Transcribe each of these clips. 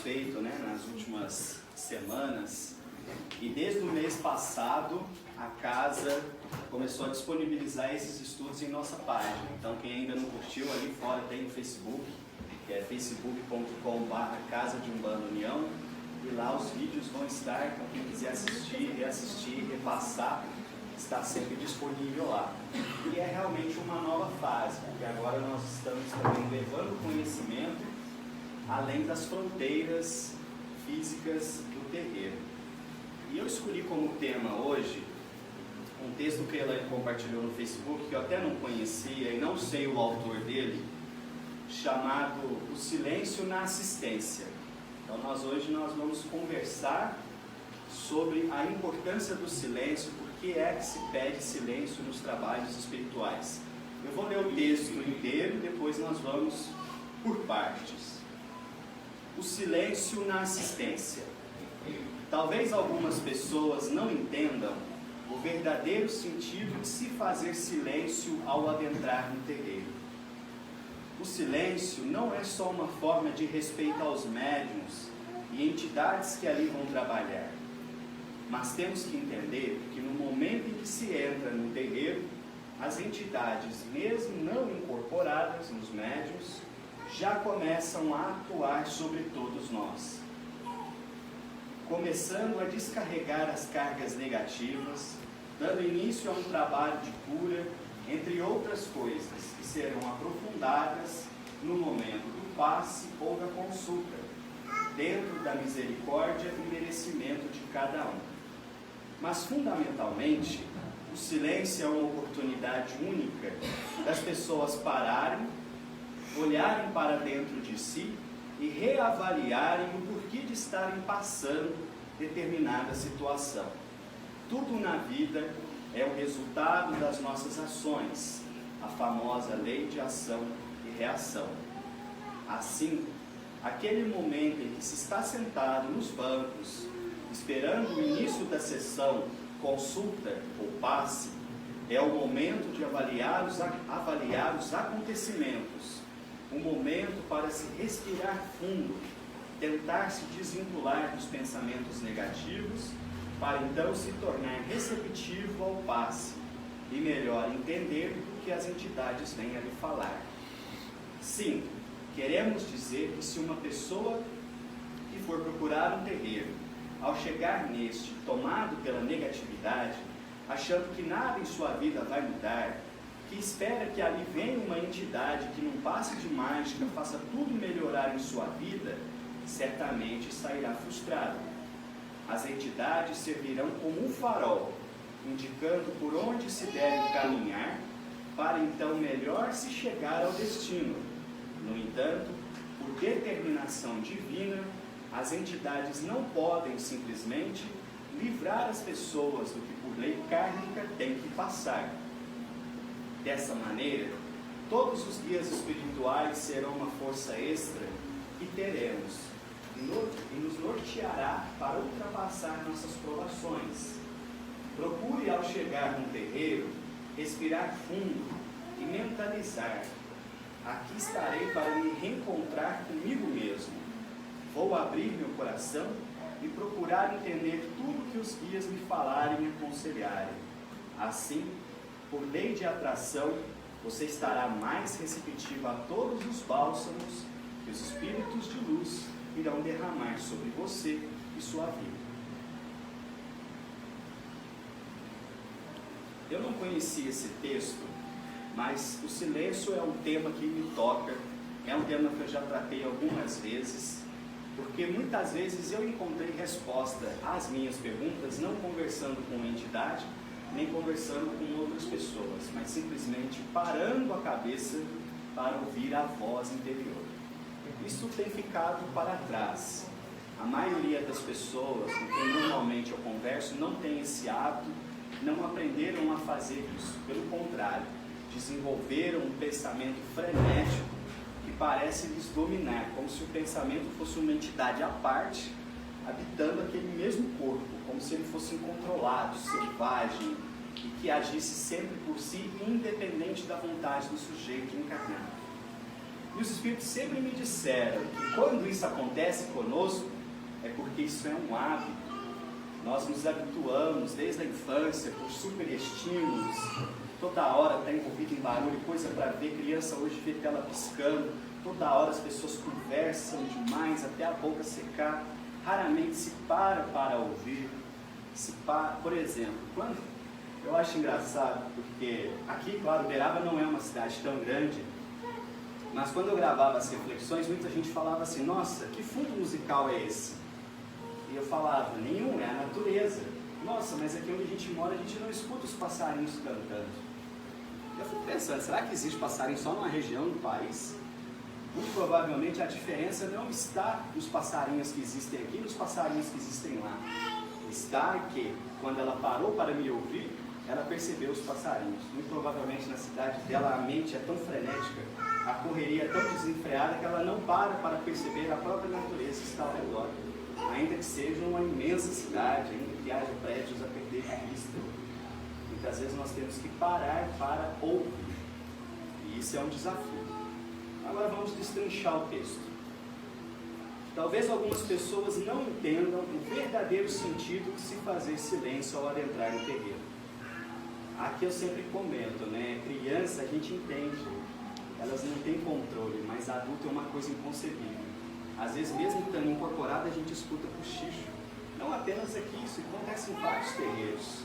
feito, né, nas últimas semanas, e desde o mês passado a casa começou a disponibilizar esses estudos em nossa página. Então quem ainda não curtiu, ali fora tem o Facebook, que é facebook.com/Casa de Umbanda União, e lá os vídeos vão estar para quem quiser assistir, reassistir, repassar, está sempre disponível lá. E é realmente uma nova fase, porque agora nós estamos também levando conhecimento além das fronteiras físicas do terreiro. E eu escolhi como tema hoje um texto que ela compartilhou no Facebook, que eu até não conhecia e não sei o autor dele, chamado O Silêncio na Assistência. Então hoje nós vamos conversar sobre a importância do silêncio, por que é que se pede silêncio nos trabalhos espirituais. Eu vou ler o texto inteiro e depois nós vamos por partes. O silêncio na assistência. Talvez algumas pessoas não entendam o verdadeiro sentido de se fazer silêncio ao adentrar no terreiro. O silêncio não é só uma forma de respeito aos médiuns e entidades que ali vão trabalhar, mas temos que entender que no momento em que se entra no terreiro, as entidades, mesmo não incorporadas nos médiuns, já começam a atuar sobre todos nós, começando a descarregar as cargas negativas, dando início a um trabalho de cura, entre outras coisas que serão aprofundadas no momento do passe ou da consulta, dentro da misericórdia e merecimento de cada um. Mas, fundamentalmente, o silêncio é uma oportunidade única das pessoas pararem, olharem para dentro de si e reavaliarem o porquê de estarem passando determinada situação. Tudo na vida é o resultado das nossas ações, a famosa lei de ação e reação. Assim, aquele momento em que se está sentado nos bancos, esperando o início da sessão, consulta ou passe, é o momento de avaliar os acontecimentos, um momento para se respirar fundo, tentar se desvincular dos pensamentos negativos, para então se tornar receptivo ao passe e melhor entender o que as entidades vêm a lhe falar. Sim, queremos dizer que se uma pessoa que for procurar um terreiro, ao chegar neste, tomado pela negatividade, achando que nada em sua vida vai mudar, que espera que ali venha uma entidade que num passe de mágica faça tudo melhorar em sua vida, certamente sairá frustrado. As entidades servirão como um farol, indicando por onde se deve caminhar, para então melhor se chegar ao destino. No entanto, por determinação divina, as entidades não podem simplesmente livrar as pessoas do que por lei kármica tem que passar. Dessa maneira, todos os guias espirituais serão uma força extra que teremos e nos norteará para ultrapassar nossas provações. Procure, ao chegar no terreiro, respirar fundo e mentalizar: aqui estarei para me reencontrar comigo mesmo. Vou abrir meu coração e procurar entender tudo que os guias me falarem e aconselharem. Assim, por lei de atração, você estará mais receptivo a todos os bálsamos que os espíritos de luz irão derramar sobre você e sua vida. Eu não conhecia esse texto, mas o silêncio é um tema que me toca, é um tema que eu já tratei algumas vezes, porque muitas vezes eu encontrei resposta às minhas perguntas não conversando com a entidade, nem conversando com outras pessoas, mas simplesmente parando a cabeça para ouvir a voz interior. Isso tem ficado para trás. A maioria das pessoas com quem normalmente eu converso não tem esse hábito, não aprenderam a fazer isso. Pelo contrário, desenvolveram um pensamento frenético que parece lhes dominar, como se o pensamento fosse uma entidade à parte, habitando aquele mesmo corpo, como se ele fosse incontrolado, selvagem, e que agisse sempre por si, independente da vontade do sujeito encarnado. E os Espíritos sempre me disseram que quando isso acontece conosco, é porque isso é um hábito. Nós nos habituamos desde a infância por superestímulos, toda hora está envolvido em barulho, coisa para ver, criança hoje vê tela piscando, toda hora as pessoas conversam demais até a boca secar, raramente se para ouvir. Por exemplo, quando eu acho engraçado, porque aqui, claro, Uberaba não é uma cidade tão grande, mas quando eu gravava as reflexões, muita gente falava assim, nossa, que fundo musical é esse? E eu falava, nenhum, é a natureza. Nossa, mas aqui onde a gente mora, a gente não escuta os passarinhos cantando. Eu fico pensando, será que existe passarinho só numa região do país? Muito provavelmente a diferença não está nos passarinhos que existem aqui e nos passarinhos que existem lá. Está que, quando ela parou para me ouvir, ela percebeu os passarinhos. Muito provavelmente na cidade dela a mente é tão frenética, a correria é tão desenfreada que ela não para perceber a própria natureza que está ao redor. Ainda que seja uma imensa cidade, ainda que haja prédios a perder de vista. Muitas vezes nós temos que parar para ouvir. E isso é um desafio. Agora vamos destrinchar o texto. Talvez algumas pessoas não entendam o verdadeiro sentido de se fazer silêncio ao adentrar no terreiro. Aqui eu sempre comento, né? Criança a gente entende, elas não têm controle, mas adulto é uma coisa inconcebível. Às vezes mesmo estando incorporado a gente escuta cochicho. Não apenas aqui, isso acontece em vários terreiros.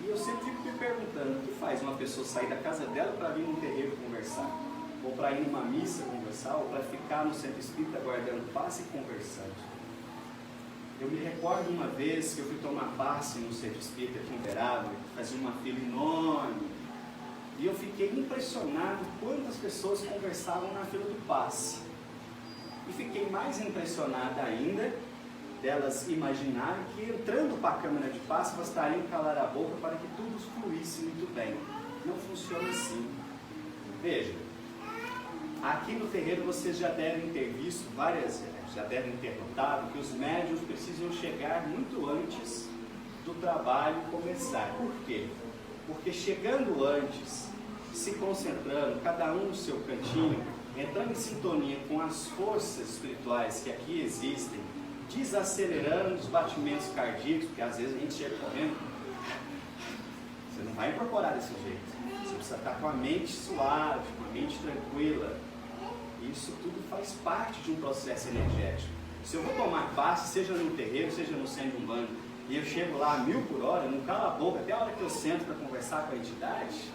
E eu sempre fico me perguntando, o que faz uma pessoa sair da casa dela para vir num terreiro conversar? Ou para ir numa missa conversar, ou para ficar no centro espírita guardando passe e conversando. Eu me recordo uma vez que eu fui tomar passe no centro espírita aqui em Uberaba, fazia uma fila enorme, e eu fiquei impressionado quantas pessoas conversavam na fila do passe. E fiquei mais impressionada ainda delas imaginarem que entrando para a câmara de passe bastariam calar a boca para que tudo fluísse muito bem. Não funciona assim. Veja, aqui no terreiro vocês já devem ter visto já devem ter notado que os médiuns precisam chegar muito antes do trabalho começar. Por quê? Porque chegando antes, se concentrando, cada um no seu cantinho, entrando em sintonia com as forças espirituais que aqui existem, desacelerando os batimentos cardíacos, porque às vezes a gente chega correndo, você não vai incorporar desse jeito. Você precisa estar com a mente suave, com a mente tranquila. Isso tudo faz parte de um processo energético. Se eu vou tomar passe, seja no terreiro, seja no centro de umbanda, e eu chego lá a 1000 por hora, não calo a boca, até a hora que eu sento para conversar com a entidade,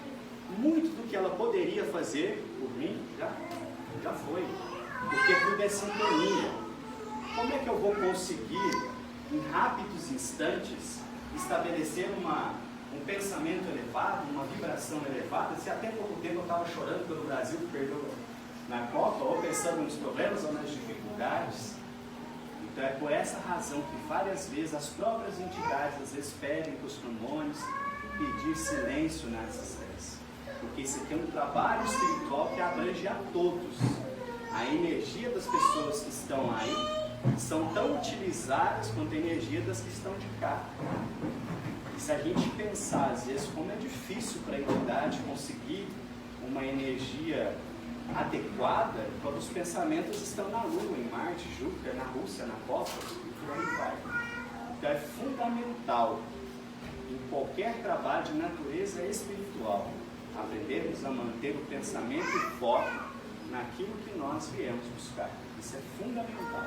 muito do que ela poderia fazer por mim, já foi. Porque tudo é sintonia. Como é que eu vou conseguir, em rápidos instantes, estabelecer um pensamento elevado, uma vibração elevada, se até pouco tempo eu estava chorando pelo Brasil que perdeu na Copa, ou pensando nos problemas ou nas dificuldades? Então é por essa razão que várias vezes as próprias entidades às vezes pedem para os trombônios pedir silêncio nas instâncias. Porque isso aqui é um trabalho espiritual que abrange a todos. A energia das pessoas que estão aí são tão utilizadas quanto a energia das que estão de cá. E se a gente pensar, às vezes, como é difícil para a entidade conseguir uma energia adequada quando os pensamentos estão na Lua, em Marte, Júpiter, na Rússia, na Copa, e por aí vai. Então é fundamental, em qualquer trabalho de natureza espiritual, aprendermos a manter o pensamento e foco naquilo que nós viemos buscar. Isso é fundamental.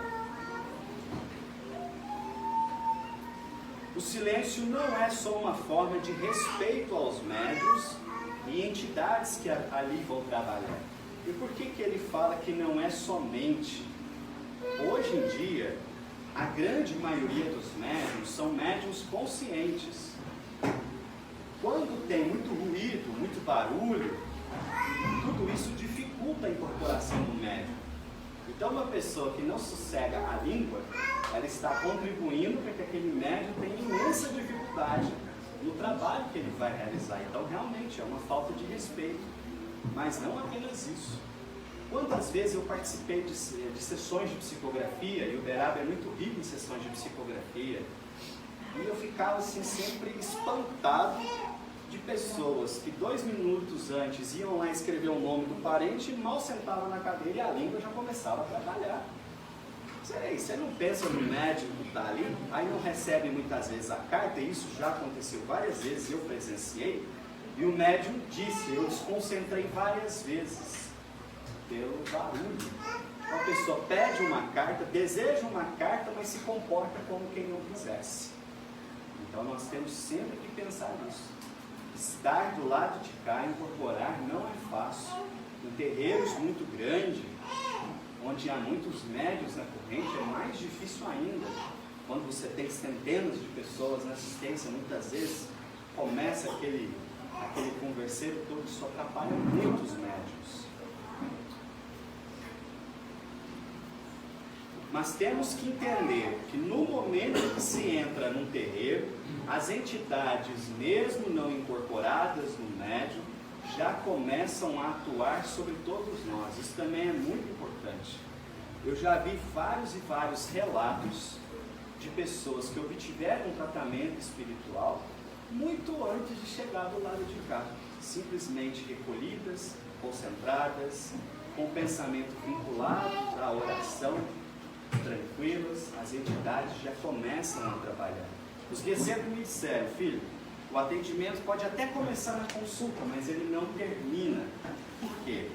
O silêncio não é só uma forma de respeito aos médiuns e entidades que ali vão trabalhar. E por que ele fala que não é somente? Hoje em dia, a grande maioria dos médiuns são médiuns conscientes. Quando tem muito ruído, muito barulho, tudo isso dificulta a incorporação do médium. Então uma pessoa que não sossega a língua, ela está contribuindo para que aquele médium tenha imensa dificuldade no trabalho que ele vai realizar. Então realmente é uma falta de respeito. Mas não apenas isso. Quantas vezes eu participei de sessões de psicografia, e o Uberaba é muito rico em sessões de psicografia, e eu ficava assim sempre espantado de pessoas que 2 minutos antes iam lá escrever o nome do parente, mal sentavam na cadeira e a língua já começava a trabalhar. Você não pensa no médico que está ali, aí não recebe muitas vezes a carta, e isso já aconteceu várias vezes, eu presenciei, e o médium disse, eu desconcentrei várias vezes pelo barulho. Uma pessoa pede uma carta, deseja uma carta, mas se comporta como quem não quisesse. Então nós temos sempre que pensar nisso. Estar do lado de cá, incorporar, não é fácil. Em terreiros muito grandes, onde há muitos médios na corrente, é mais difícil ainda. Quando você tem centenas de pessoas na assistência, muitas vezes começa aquele converseiro todo, isso atrapalha muito os médios. Mas temos que entender que no momento que se entra num terreiro, as entidades, mesmo não incorporadas no médium, já começam a atuar sobre todos nós. Isso também é muito importante. Eu já vi vários e vários relatos de pessoas que obtiveram um tratamento espiritual muito antes de chegar do lado de cá, simplesmente recolhidas, concentradas, com o pensamento vinculado à oração, tranquilas, as entidades já começam a trabalhar. Os guias sempre me disseram, filho, o atendimento pode até começar na consulta, mas ele não termina. Por quê?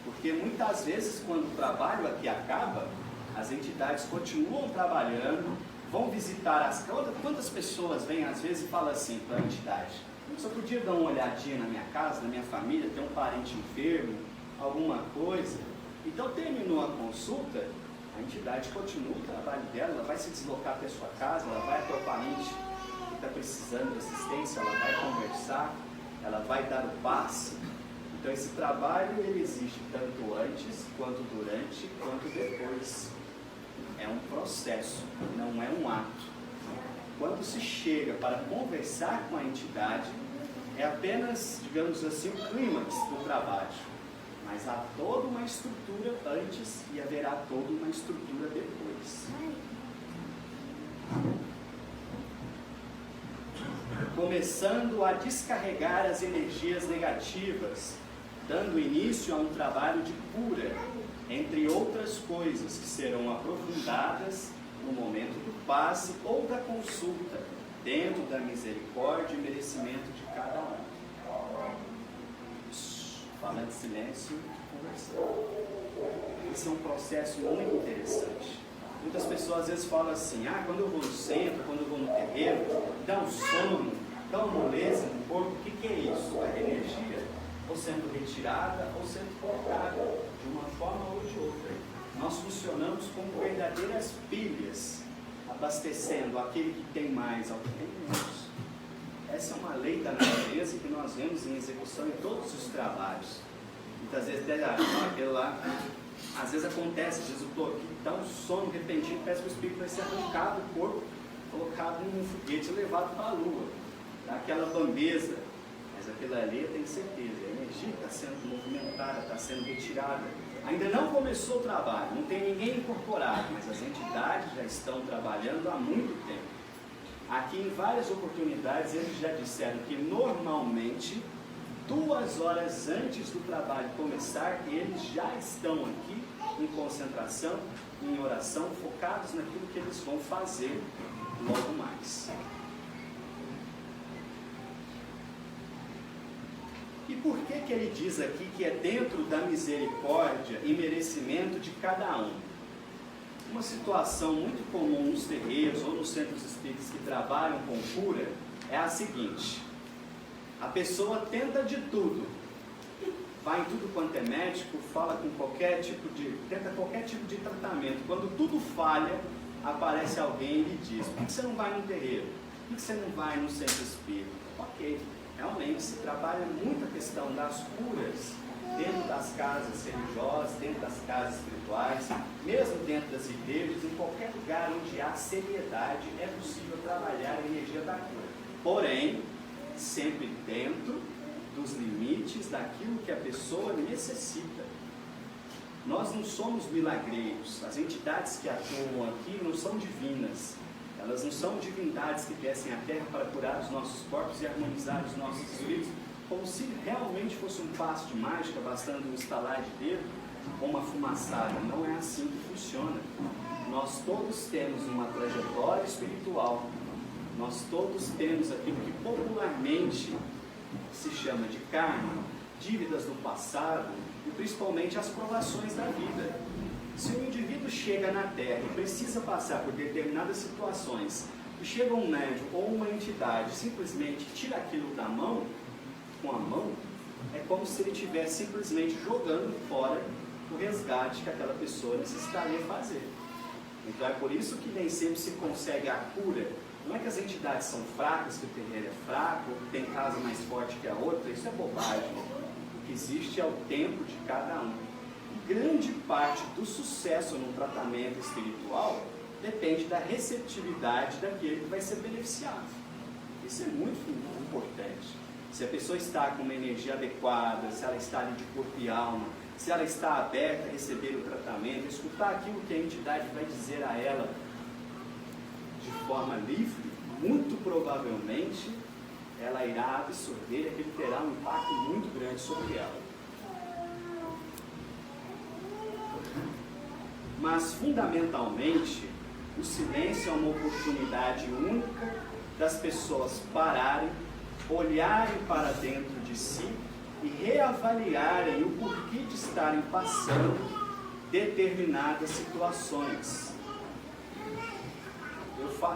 Porque muitas vezes, quando o trabalho aqui acaba, as entidades continuam trabalhando, vão visitar as... Quantas pessoas vêm às vezes e falam assim para a entidade, só podia dar uma olhadinha na minha casa, na minha família, tem um parente enfermo, alguma coisa. Então terminou a consulta, a entidade continua o trabalho dela, ela vai se deslocar até a sua casa, ela vai até o parente que está precisando de assistência, ela vai conversar, ela vai dar o passe. Então esse trabalho ele existe tanto antes, quanto durante, quanto depois. É um processo, não é um ato. Quando se chega para conversar com a entidade, é apenas, digamos assim, o clímax do trabalho. Mas há toda uma estrutura antes e haverá toda uma estrutura depois. Começando a descarregar as energias negativas, dando início a um trabalho de cura, entre outras coisas que serão aprofundadas no momento do passe ou da consulta, dentro da misericórdia e merecimento de cada um. Fala de silêncio e conversando. Esse é um processo muito interessante. Muitas pessoas às vezes falam assim, quando eu vou no centro, quando eu vou no terreiro, dá um sono, dá uma moleza no corpo. O que é isso? A energia ou sendo retirada ou sendo colocada de uma forma ou de outra. Nós funcionamos como verdadeiras pilhas, abastecendo aquele que tem mais ao que tem menos. Essa é uma lei da natureza que nós vemos em execução em todos os trabalhos. Muitas vezes, aquele lá, às vezes acontece, às vezes eu estou aqui, dá um sono repentino, parece que o espírito vai ser arrancado do corpo, colocado num foguete e levado para a lua. Dá aquela bambeza, mas aquilo ali eu tenho certeza, a energia está sendo movimentada, está sendo retirada. Ainda não começou o trabalho, não tem ninguém incorporado, mas as entidades já estão trabalhando há muito tempo. Aqui em várias oportunidades eles já disseram que normalmente 2 horas antes do trabalho começar, eles já estão aqui em concentração, em oração, focados naquilo que eles vão fazer logo mais. E por que ele diz aqui que é dentro da misericórdia e merecimento de cada um? Uma situação muito comum nos terreiros ou nos centros espíritas que trabalham com cura é a seguinte: a pessoa tenta de tudo, vai em tudo quanto é médico, fala com tenta qualquer tipo de tratamento. Quando tudo falha, aparece alguém e lhe diz: por que você não vai no terreiro? Por que você não vai no centro espírita? Ok, realmente se trabalha muito a questão das curas dentro das casas religiosas, dentro das casas espirituais, mesmo dentro das igrejas, em qualquer lugar onde há seriedade, é possível trabalhar a energia da cura. Porém, sempre dentro dos limites daquilo que a pessoa necessita. Nós não somos milagreiros, as entidades que atuam aqui não são divinas, Elas não são divindades que descem à terra para curar os nossos corpos e harmonizar os nossos espíritos, como se realmente fosse um passo de mágica, bastando um estalar de dedo ou uma fumaçada. Não é assim que funciona. Nós todos temos uma trajetória espiritual. Nós todos temos aquilo que popularmente se chama de karma, dívidas do passado e principalmente as provações da vida. Se o indivíduo chega na Terra e precisa passar por determinadas situações, e chega um médium ou uma entidade simplesmente tira aquilo da mão, com a mão, é como se ele estivesse simplesmente jogando fora o resgate que aquela pessoa necessitaria fazer. Então é por isso que nem sempre se consegue a cura. Não é que as entidades são fracas, que o terreiro é fraco, ou que tem casa mais forte que a outra, isso é bobagem. O que existe é o tempo de cada um. E grande parte do sucesso no tratamento espiritual depende da receptividade daquele que vai ser beneficiado. Isso é muito importante. Se a pessoa está com uma energia adequada, se ela está ali de corpo e alma, se ela está aberta a receber o tratamento, escutar aquilo que a entidade vai dizer a ela de forma livre, muito provavelmente ela irá absorver e aquilo terá um impacto muito grande sobre ela. Mas, fundamentalmente, o silêncio é uma oportunidade única das pessoas pararem, olharem para dentro de si e reavaliarem o porquê de estarem passando determinadas situações.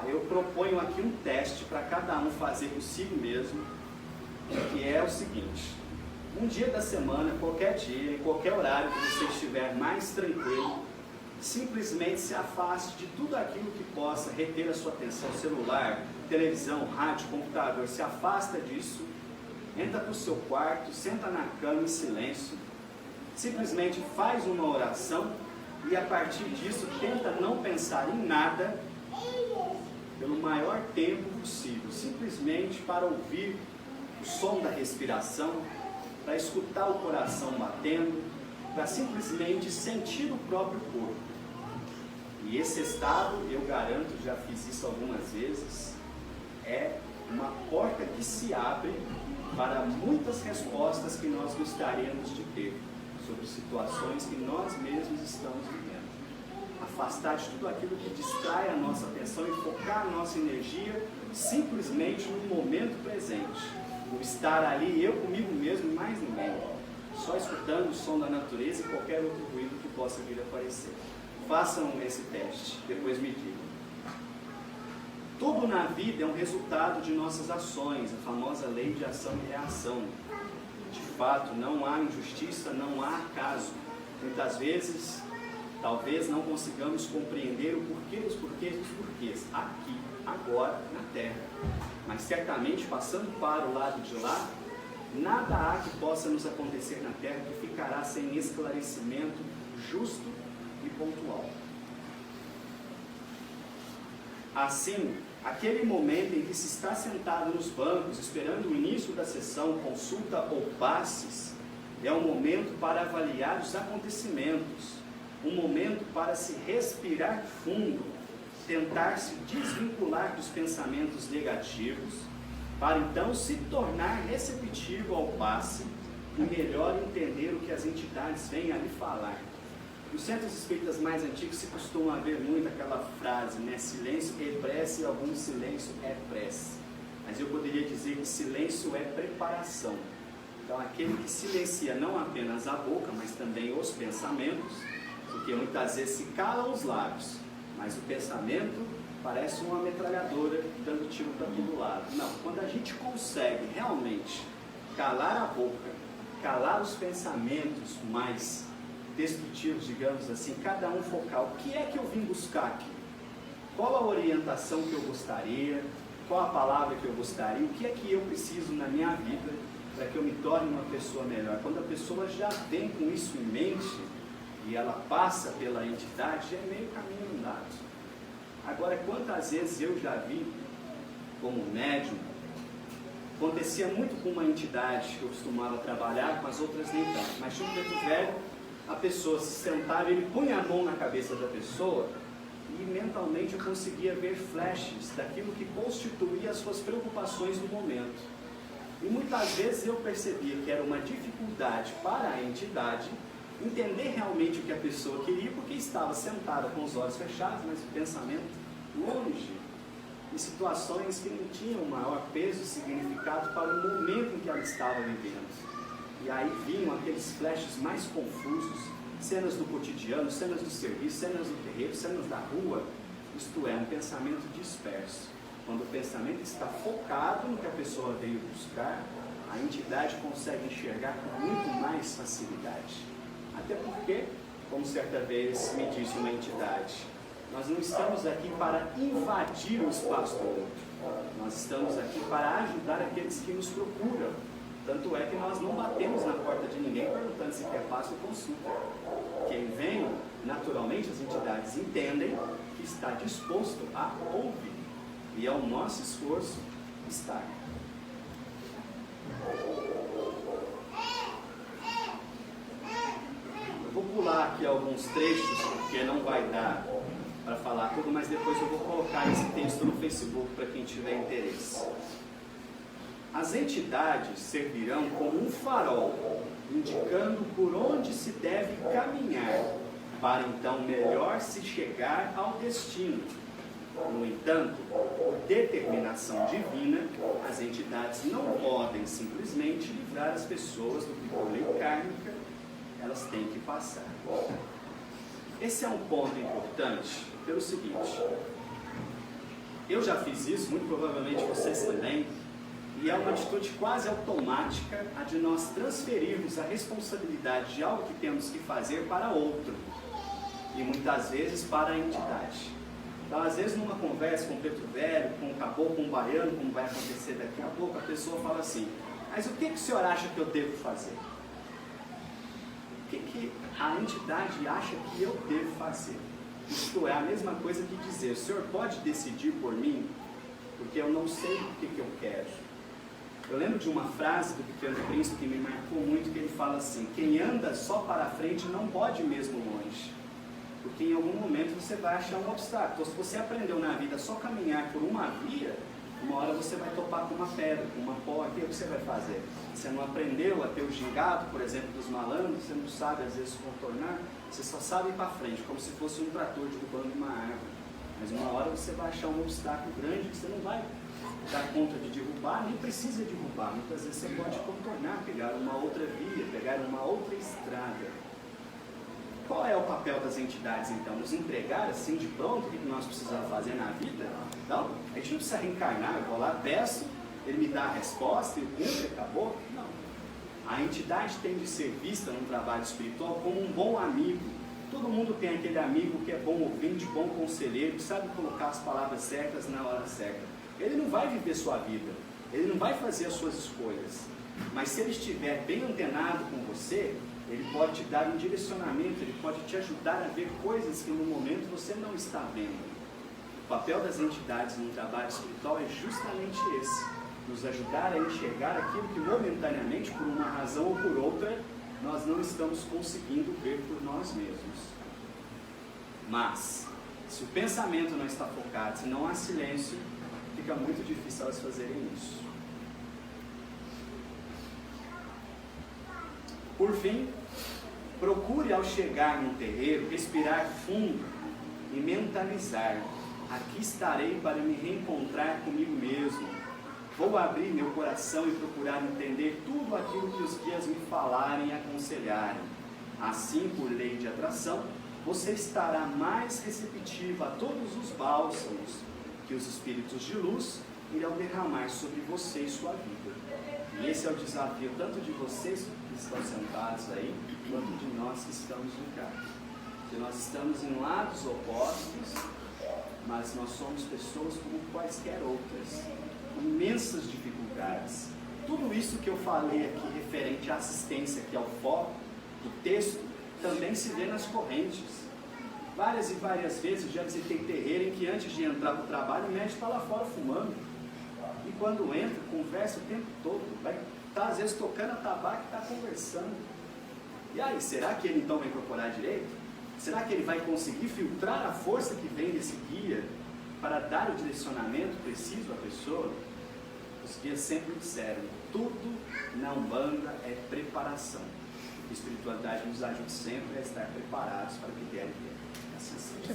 Eu proponho aqui um teste para cada um fazer consigo mesmo, que é o seguinte: um dia da semana, qualquer dia, em qualquer horário que você estiver mais tranquilo, simplesmente se afaste de tudo aquilo que possa reter a sua atenção, celular, televisão, rádio, computador. Se afasta disso, entra para o seu quarto, senta na cama em silêncio, simplesmente faz uma oração e a partir disso tenta não pensar em nada pelo maior tempo possível, simplesmente para ouvir o som da respiração, para escutar o coração batendo, para simplesmente sentir o próprio corpo. E esse estado, eu garanto, já fiz isso algumas vezes, é uma porta que se abre para muitas respostas que nós gostaríamos de ter sobre situações que nós mesmos estamos vivendo. Afastar de tudo aquilo que distrai a nossa atenção e focar a nossa energia simplesmente no momento presente. O estar ali, eu comigo mesmo e mais ninguém. Só escutando o som da natureza e qualquer outro ruído que possa vir a aparecer. Façam esse teste, depois me digam. Tudo na vida é um resultado de nossas ações, a famosa lei de ação e reação. De fato, não há injustiça, não há acaso. Muitas vezes, talvez não consigamos compreender o porquê dos porquês dos porquês, aqui, agora, na Terra. Mas certamente, passando para o lado de lá, nada há que possa nos acontecer na Terra que ficará sem esclarecimento justo e pontual. Assim, aquele momento em que se está sentado nos bancos, esperando o início da sessão, consulta ou passes, é um momento para avaliar os acontecimentos, um momento para se respirar fundo, tentar se desvincular dos pensamentos negativos, para então se tornar receptivo ao passe e melhor entender o que as entidades vêm a lhe falar. Nos centros espíritas mais antigos se costuma ver muito aquela frase, né? Silêncio é prece e algum silêncio é prece. Mas eu poderia dizer que silêncio é preparação. Então aquele que silencia não apenas a boca, mas também os pensamentos, porque muitas vezes se calam os lábios, mas o pensamento parece uma metralhadora dando tiro para todo lado. Não, quando a gente consegue realmente calar a boca, calar os pensamentos mais destrutivos, digamos assim, cada um focar, o que é que eu vim buscar aqui? Qual a orientação que eu gostaria? Qual a palavra que eu gostaria? O que é que eu preciso na minha vida para que eu me torne uma pessoa melhor? Quando a pessoa já vem com isso em mente e ela passa pela entidade, já é meio caminho andado. Agora, quantas vezes eu já vi, como médium, acontecia muito com uma entidade que eu costumava trabalhar, com as outras nem tanto, mas tinha um preto velho, a pessoa se sentava, ele punha a mão na cabeça da pessoa, e mentalmente eu conseguia ver flashes daquilo que constituía as suas preocupações no momento. E muitas vezes eu percebia que era uma dificuldade para a entidade entender realmente o que a pessoa queria, porque estava sentada com os olhos fechados, mas o pensamento longe, em situações que não tinham maior peso e significado para o momento em que ela estava vivendo. E aí vinham aqueles flashes mais confusos, cenas do cotidiano, cenas do serviço, cenas do terreiro, cenas da rua. Isto é, um pensamento disperso. Quando o pensamento está focado no que a pessoa veio buscar, a entidade consegue enxergar com muito mais facilidade. Até porque, como certa vez me disse uma entidade, nós não estamos aqui para invadir o espaço do outro. Nós estamos aqui para ajudar aqueles que nos procuram. Tanto é que nós não batemos na porta de ninguém perguntando se quer passe ou consulta. Quem vem, naturalmente, as entidades entendem que está disposto a ouvir. E é o nosso esforço estar. Eu vou pular aqui alguns trechos, porque não vai dar para falar tudo, mas depois eu vou colocar esse texto no Facebook para quem tiver interesse. As entidades servirão como um farol, indicando por onde se deve caminhar, para então melhor se chegar ao destino. No entanto, por determinação divina, as entidades não podem simplesmente livrar as pessoas do que por lei kármica elas têm que passar. Esse é um ponto importante pelo seguinte: eu já fiz isso, muito provavelmente vocês também, e é uma atitude quase automática a de nós transferirmos a responsabilidade de algo que temos que fazer para outro, e muitas vezes para a entidade. Então, às vezes, numa conversa com o preto velho, com o caboclo, com o baiano, como vai acontecer daqui a pouco, a pessoa fala assim: mas o que o senhor acha que eu devo fazer? O que a entidade acha que eu devo fazer? Isto é a mesma coisa que dizer: o senhor pode decidir por mim, porque eu não sei o que eu quero. Eu lembro de uma frase do Pequeno Príncipe que me marcou muito, que ele fala assim: quem anda só para frente não pode ir mesmo longe. Porque em algum momento você vai achar um obstáculo. Então, se você aprendeu na vida só caminhar por uma via, uma hora você vai topar com uma pedra, com uma porta. E o que você vai fazer? Você não aprendeu a ter o gingado, por exemplo, dos malandros, você não sabe às vezes contornar, você só sabe ir para frente, como se fosse um trator derrubando uma árvore. Mas uma hora você vai achar um obstáculo grande que você não vai dar conta de derrubar, nem precisa derrubar. Muitas vezes você pode contornar, pegar uma outra via, pegar uma outra estrada. Qual é o papel das entidades, então? Nos entregar assim de pronto o que nós precisamos fazer na vida? Não, a gente não precisa reencarnar. Eu vou lá, peço, ele me dá a resposta, eu cumpro e acabou? Não. A entidade tem de ser vista no trabalho espiritual como um bom amigo. Todo mundo tem aquele amigo que é bom ouvinte, bom conselheiro, que sabe colocar as palavras certas na hora certa. Ele não vai viver sua vida, ele não vai fazer as suas escolhas. Mas se ele estiver bem antenado com você, ele pode te dar um direcionamento, ele pode te ajudar a ver coisas que no momento você não está vendo. O papel das entidades no trabalho espiritual é justamente esse: nos ajudar a enxergar aquilo que momentaneamente, por uma razão ou por outra, nós não estamos conseguindo ver por nós mesmos. Mas, se o pensamento não está focado, se não há silêncio, fica muito difícil elas fazerem isso. Por fim, procure ao chegar num terreiro respirar fundo e mentalizar: aqui estarei para me reencontrar comigo mesmo. Vou abrir meu coração e procurar entender tudo aquilo que os guias me falarem e aconselharem. Assim, por lei de atração, você estará mais receptivo a todos os bálsamos que os espíritos de luz irão derramar sobre você e sua vida. E esse é o desafio tanto de vocês que estão sentados aí, quanto de nós que estamos no carro. Que nós estamos em lados opostos, mas nós somos pessoas como quaisquer outras, com imensas dificuldades. Tudo isso que eu falei aqui referente à assistência, que é o foco do texto, também se vê nas correntes. Várias e várias vezes já visitei terreiro em que antes de entrar para o trabalho o médico está lá fora fumando. E quando entra, conversa o tempo todo, vai estar às vezes tocando a tabaco e está conversando. E aí, será que ele então vai incorporar direito? Será que ele vai conseguir filtrar a força que vem desse guia para dar o direcionamento preciso à pessoa? Os guias sempre disseram, tudo na Umbanda é preparação. A espiritualidade nos ajuda sempre a estar preparados para o que der e vier. Assim seja.